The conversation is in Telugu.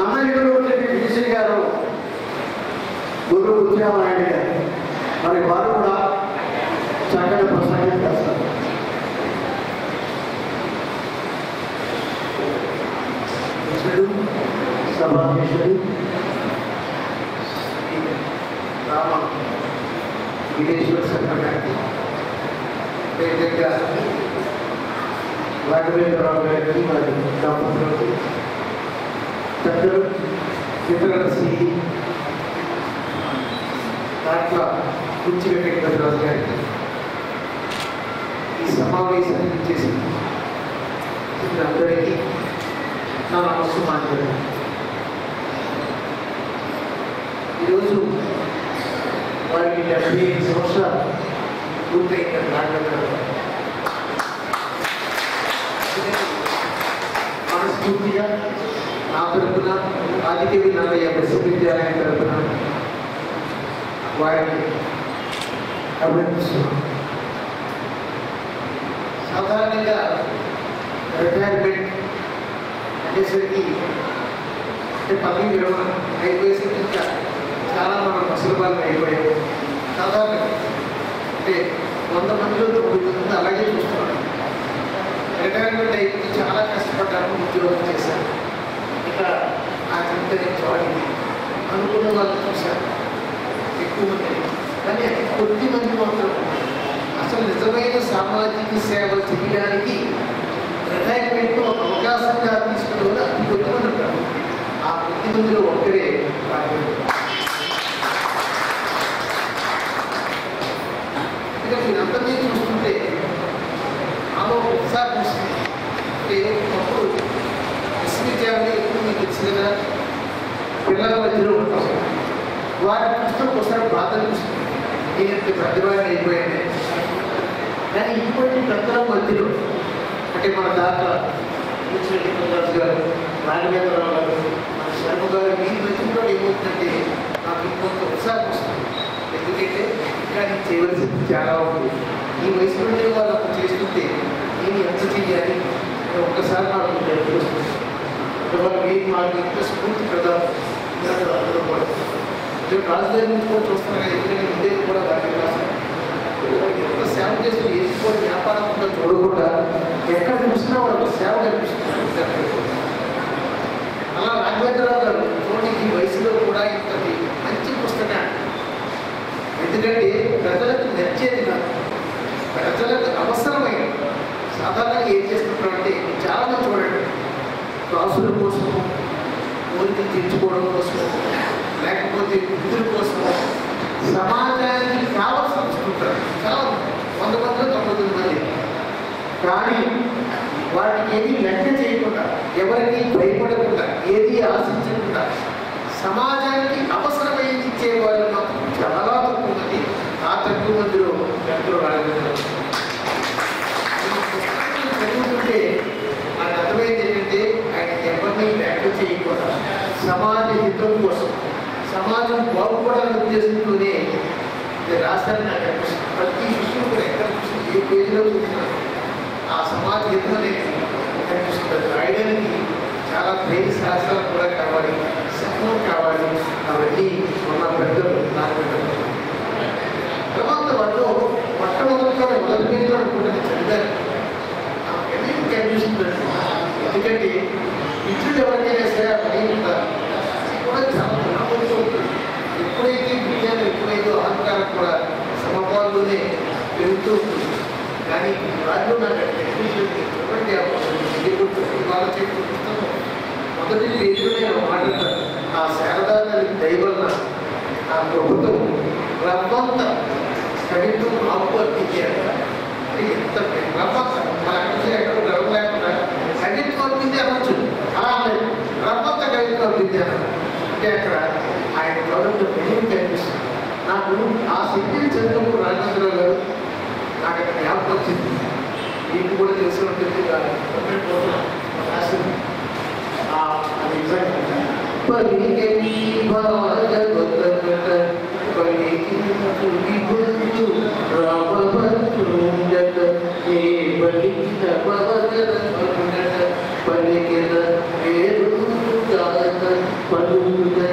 అన్నగిరిలో విజయ్ గారు, గురు ఉద్యానాయుడు గారు, మరి వారు కూడా చక్కగా ప్రసంగం చేస్తారు. సభాధ్యక్షుడు రామ విదేశ్వర సంఘ గారికి, రాఘవేంద్రరావు గారికి, మరి దంపతులకు, పెద్దలు, ఇతరుల శ్రీ దాంట్లో కుర్చి వెంకటరాజు గారికి ఈ సమావేశాన్ని చేసి అందరికీ నా నమస్సు మాట్లాడారు. ఈరోజు వారికి 75 సంవత్సరాలు పూర్తయిన మనస్ఫూర్తిగా నా తరఫున ఆదికవి నల్లయ్య విశ్వవిద్యాలయం తరఫున వారిని అభినందిస్తున్నాను. సాధారణంగా రిటైర్మెంట్ అనేసరికి పదవి విరమణ అయిపోయేసరికి ఇంకా చాలా మనం ముసలిబాలను అయిపోయాము. సాధారణంగా అంటే 100 మందిలో 9 మంది అలాగే చూస్తున్నాం. రిటైర్మెంట్ అయిపోయి చాలా కష్టపడ్డాను, ఉద్యోగం చేశాను, ఇక్కడ ఆ చింతని చోటింది అనుకున్న వాళ్ళు చూశాను ఎక్కువ మంది. కానీ అతి కొద్ది మంది మాత్రం అసలు నిజమైన సామాజిక సేవ చేయడానికి రిటైర్మెంట్ ఒక అవకాశంగా తీసుకునే వాళ్ళు అతి కొద్ది మంది ఉంటారు. ఆ కొద్ది మందిలో ఒక్కరే మీరందరినీ చూస్తుంటే నాలో ఉత్సాహం వస్తుంది. అంటే ఒకప్పుడు విశ్వవిద్యాలయం ఎప్పుడు మీకు వచ్చిన పిల్లల మధ్యలో ఉంటాం, వారిని చూస్తూ ఒకసారి బాధ అనిపిస్తుంది, నేను ఇంత పెద్దవాడిని అయిపోయాను. కానీ ఇప్పటి పెద్దల మధ్యలో అంటే మన దాంట్లో రాజు గారు, రాఘవేంద్రరావు గారు, మన శర్మ గారు, మీ మధ్యలో ఏమవుతుందంటే నాకు ఇంకొంత ఉత్సాహం వస్తుంది. ఎందుకంటే ఇంకా నేను చేయవలసింది చాలా ఉంది. ఈ వయసులోనే వాళ్ళు అప్పుడు చేస్తుంటే నేను ఎంత చేయాలి ఒక్కసారి నాకు వస్తుంది. వాళ్ళు మాకు ఇంత స్ఫూర్తి ప్రదానం అందరూ కూడా రాజధాని నుంచి కూడా చూస్తున్నారు. ఎందుకంటే ఉండేది కూడా వాటి రాష్ట్రం ఎంత సేవ చేస్తూ ఏది కూడా వ్యాపారం కూడా చూడకుండా ఎక్కడ చూసినా వాళ్ళు సేవ కనిపిస్తున్నారు. అలా రాఘవేంద్రరావు గారు చూడండి, ఈ వయసులో కూడా ఇంతటి మంచి పుస్తకాన్ని, ఎందుకంటే ప్రజలకు నచ్చేది కాదు, ప్రజలకు అవసరమైన సాధారణంగా ఏం చేస్తున్నారంటే చాలా మంది చూడండి, రాసుల కోసం, కోరికలు తీర్చుకోవడం కోసం, లేకపోతే వృద్ధుల కోసం, సమాజానికి కావాల్సిన వస్తుంటారు చాలా 100 మందిలో 99 మంది. కానీ వాటికి ఏది లెక్క చేయకుండా, ఎవరికి భయపడకుండా, ఏది ఆశించకుండా సమాజానికి అవసరమైంది ఇచ్చే వాళ్ళు మాత్రం చాలా తక్కువ మంది. ఆ తక్కువ మందిలో ఎంతో రాగలుగుతారు. చదువుతుంటే నాకు అర్థమైంది ఏంటంటే ఆయన ఎవరిని లెక్క చేయకుండా సమాజ హితం కోసం, సమాజం బాగుపడాలని ఉద్దేశంతోనే రాష్ట్రాన్ని నాకు అనిపిస్తుంది. ప్రతి విషయం కూడా ఎక్కడ చూసి ఏ పేజీలో చూసినా ఆ సమాజ హితం అనేది కనిపిస్తుంది. రాయడానికి చాలా ప్రేమ శాస్త్రాలు కూడా కావాలి, సహనం కావాలి. అవన్నీ ఉన్న పెద్దలు నాకు తర్వాత వాళ్ళు మొట్టమొదటిగా మొదలుపెట్టిన అనుకుంటుంది చదివారు. నాకు కనిపిస్తుంది. ఎందుకంటే మిత్రులు ఎవరికైనా సరే పని ఉంటారు కూడా చాలా నమ్మకం ఉంటుంది. ఎప్పుడైతే విజ్ఞానం, ఎప్పుడైతే అహంకారం కూడా సమపాల్లోనే పెరుగుతూ ఉంటుంది. కానీ వాళ్ళు నాకు చెప్పండి వాళ్ళ చెప్పిన పుస్తకం మొదటి పేజీలోనే మాట్లాడతారు. ఆ శారదా తల్లి దైవల్ల ఆ ప్రభుత్వం రవ్వంత కవిత్వం ఆపు అర్పించారు. ఎంత రవ్వంత మన ఎక్కడ గర్వం లేకుండా కవిత్వం అర్పించి అనొచ్చు, అలా లేదు, రవ్వంత కవిత్వం అర్పించారు. అంటే అక్కడ ఆయన గౌరవంలో పెళ్లి కనిపిస్తుంది. నాకు ఆ శక్తిని చదివినప్పుడు రాజేంద్రరావు గారు నాకు అక్కడ జ్ఞాపకం వచ్చింది. మీకు కూడా తెలిసి ఉంటుంది రాసింది. అది నిజంగా పలికిన అభివృద్ధి